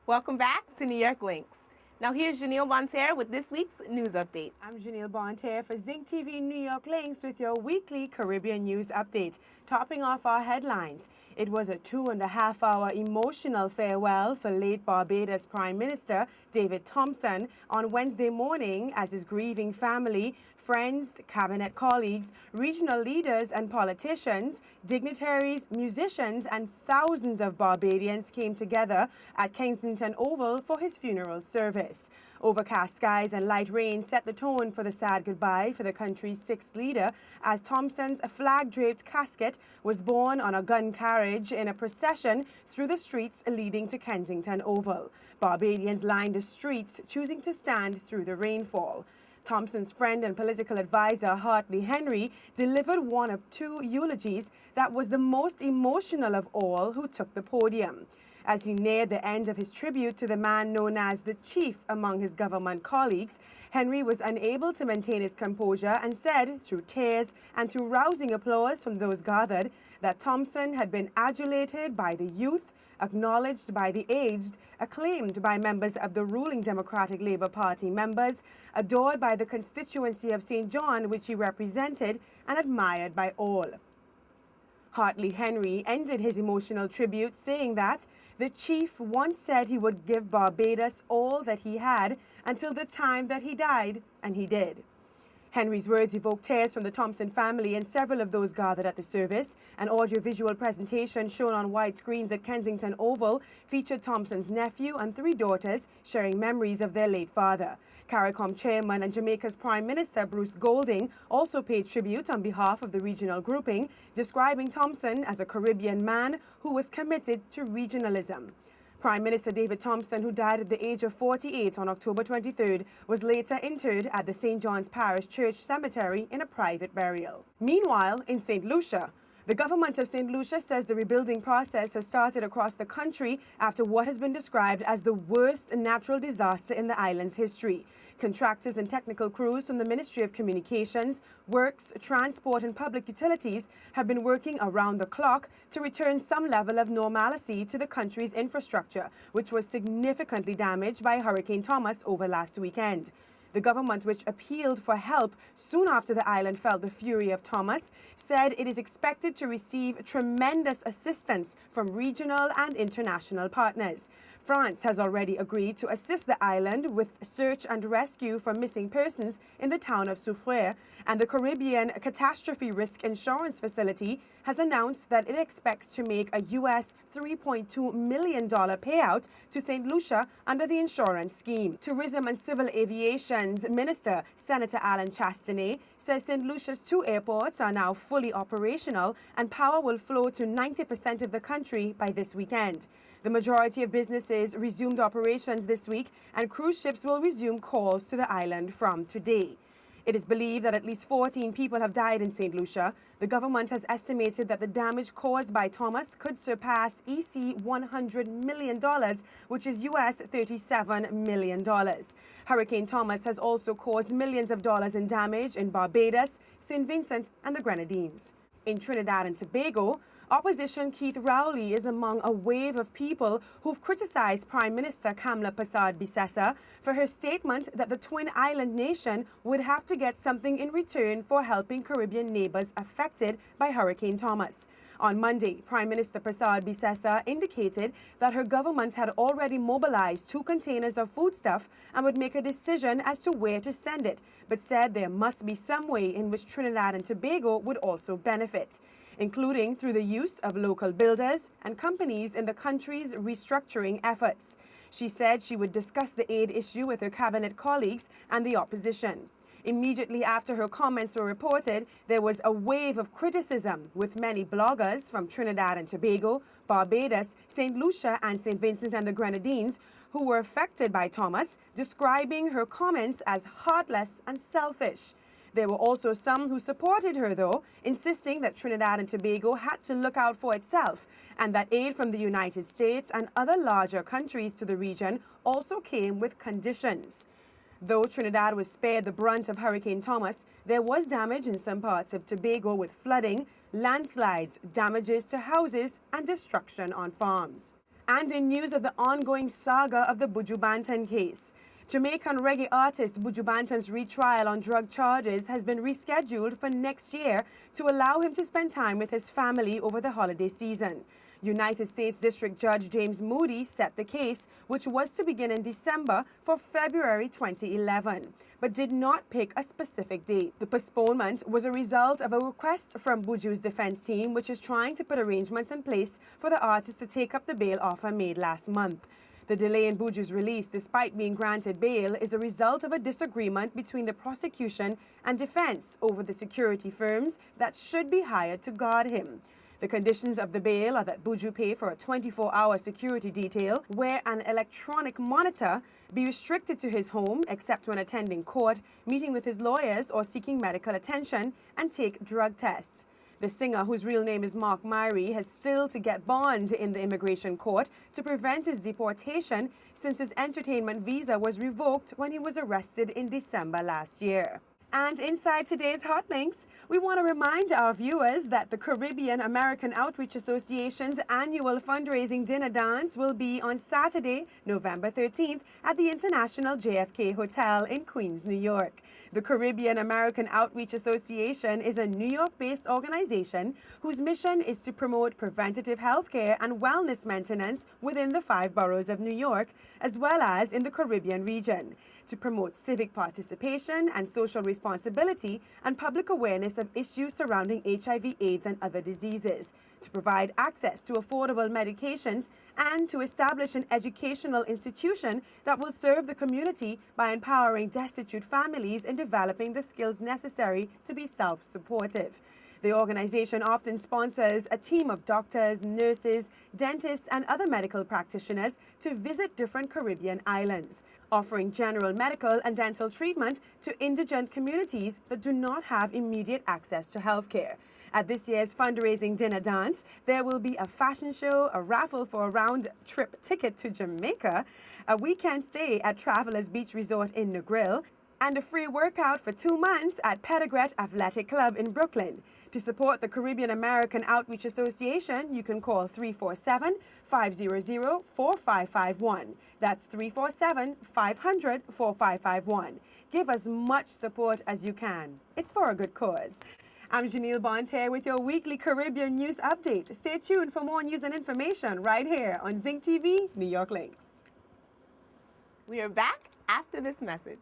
Welcome back to New York Links. Now here's Jeanille Bonterre with this week's news update. I'm Jeanille Bonterre for Zync TV New York Links with your weekly Caribbean news update. Topping off our headlines, it was a 2.5-hour emotional farewell for late Barbados Prime Minister David Thompson on Wednesday morning as his grieving family, friends, cabinet colleagues, regional leaders and politicians, dignitaries, musicians and thousands of Barbadians came together at Kensington Oval for his funeral service. Overcast skies and light rain set the tone for the sad goodbye for the country's sixth leader as Thompson's flag-draped casket was borne on a gun carriage in a procession through the streets leading to Kensington Oval. Barbadians lined the streets, choosing to stand through the rainfall. Thompson's friend and political advisor, Hartley Henry, delivered one of two eulogies that was the most emotional of all who took the podium. As he neared the end of his tribute to the man known as the chief among his government colleagues, Henry was unable to maintain his composure and said, through tears and to rousing applause from those gathered, that Thompson had been adulated by the youth, acknowledged by the aged, acclaimed by members of the ruling Democratic Labour Party members, adored by the constituency of St. John, which he represented, and admired by all. Hartley Henry ended his emotional tribute saying that the chief once said he would give Barbados all that he had until the time that he died, and he did. Henry's words evoked tears from the Thompson family and several of those gathered at the service. An audiovisual presentation shown on wide screens at Kensington Oval featured Thompson's nephew and three daughters sharing memories of their late father. CARICOM chairman and Jamaica's Prime Minister Bruce Golding also paid tribute on behalf of the regional grouping, describing Thompson as a Caribbean man who was committed to regionalism. Prime Minister David Thompson, who died at the age of 48 on October 23rd, was later interred at the St. John's Parish Church Cemetery in a private burial. Meanwhile, in St. Lucia, the government of St. Lucia says the rebuilding process has started across the country after what has been described as the worst natural disaster in the island's history. Contractors and technical crews from the Ministry of Communications, Works, Transport and Public Utilities have been working around the clock to return some level of normalcy to the country's infrastructure, which was significantly damaged by Hurricane Thomas over last weekend. The government, which appealed for help soon after the island felt the fury of Thomas, said it is expected to receive tremendous assistance from regional and international partners. France has already agreed to assist the island with search and rescue for missing persons in the town of Soufrière, and the Caribbean Catastrophe Risk Insurance Facility has announced that it expects to make a U.S. $3.2 million payout to St. Lucia under the insurance scheme. Tourism and Civil Aviation's Minister, Senator Alan Chastanet, says St. Lucia's two airports are now fully operational and power will flow to 90% of the country by this weekend. The majority of businesses resumed operations this week, and cruise ships will resume calls to the island from today. It is believed that at least 14 people have died in St. Lucia. The government has estimated that the damage caused by Thomas could surpass EC $100 million, which is US $37 million. Hurricane Thomas has also caused millions of dollars in damage in Barbados, St. Vincent and the Grenadines. In Trinidad and Tobago, opposition Keith Rowley is among a wave of people who've criticized Prime Minister Kamla Persad-Bessesar for her statement that the twin island nation would have to get something in return for helping Caribbean neighbors affected by Hurricane Thomas. On Monday, Prime Minister persad-bessesar indicated that her government had already mobilized 2 containers of foodstuff and would make a decision as to where to send it, but said there must be some way in which Trinidad and Tobago would also benefit, including through the use of local builders and companies in the country's restructuring efforts. She said she would discuss the aid issue with her cabinet colleagues and the opposition. Immediately after her comments were reported, there was a wave of criticism, with many bloggers from Trinidad and Tobago, Barbados, St. Lucia and St. Vincent and the Grenadines who were affected by Thomas, describing her comments as heartless and selfish. There were also some who supported her, though, insisting that Trinidad and Tobago had to look out for itself and that aid from the United States and other larger countries to the region also came with conditions. Though Trinidad was spared the brunt of Hurricane Thomas, there was damage in some parts of Tobago with flooding, landslides, damages to houses, and destruction on farms. And in news of the ongoing saga of the Buju Banton case, Jamaican reggae artist Buju Banton's retrial on drug charges has been rescheduled for next year to allow him to spend time with his family over the holiday season. United States District Judge James Moody set the case, which was to begin in December, for February 2011, but did not pick a specific date. The postponement was a result of a request from Buju's defense team, which is trying to put arrangements in place for the artist to take up the bail offer made last month. The delay in Buju's release, despite being granted bail, is a result of a disagreement between the prosecution and defense over the security firms that should be hired to guard him. The conditions of the bail are that Buju pay for a 24-hour security detail, wear an electronic monitor, be restricted to his home except when attending court, meeting with his lawyers or seeking medical attention, and take drug tests. The singer, whose real name is Mark Myrie, has still to get bond in the immigration court to prevent his deportation since his entertainment visa was revoked when he was arrested in December last year. And inside today's Hot Links, we want to remind our viewers that the Caribbean American Outreach Association's annual fundraising dinner dance will be on Saturday, November 13th at the International JFK Hotel in Queens, New York. The Caribbean American Outreach Association is a New York-based organization whose mission is to promote preventative health care and wellness maintenance within the 5 boroughs of New York, as well as in the Caribbean region, to promote civic participation and social responsibility and public awareness of issues surrounding HIV, AIDS, and other diseases, to provide access to affordable medications, and to establish an educational institution that will serve the community by empowering destitute families in developing the skills necessary to be self-supportive. The organization often sponsors a team of doctors, nurses, dentists, and other medical practitioners to visit different Caribbean islands, offering general medical and dental treatment to indigent communities that do not have immediate access to health care. At this year's fundraising dinner dance, there will be a fashion show, a raffle for a round-trip ticket to Jamaica, a weekend stay at Travelers Beach Resort in Negril, and a free workout for 2 months at Pedagret Athletic Club in Brooklyn. To support the Caribbean American Outreach Association, you can call 347-500-4551. That's 347-500-4551. Give as much support as you can. It's for a good cause. I'm Jeanille Bonterre with your weekly Caribbean news update. Stay tuned for more news and information right here on Zync TV New York Links. We are back after this message.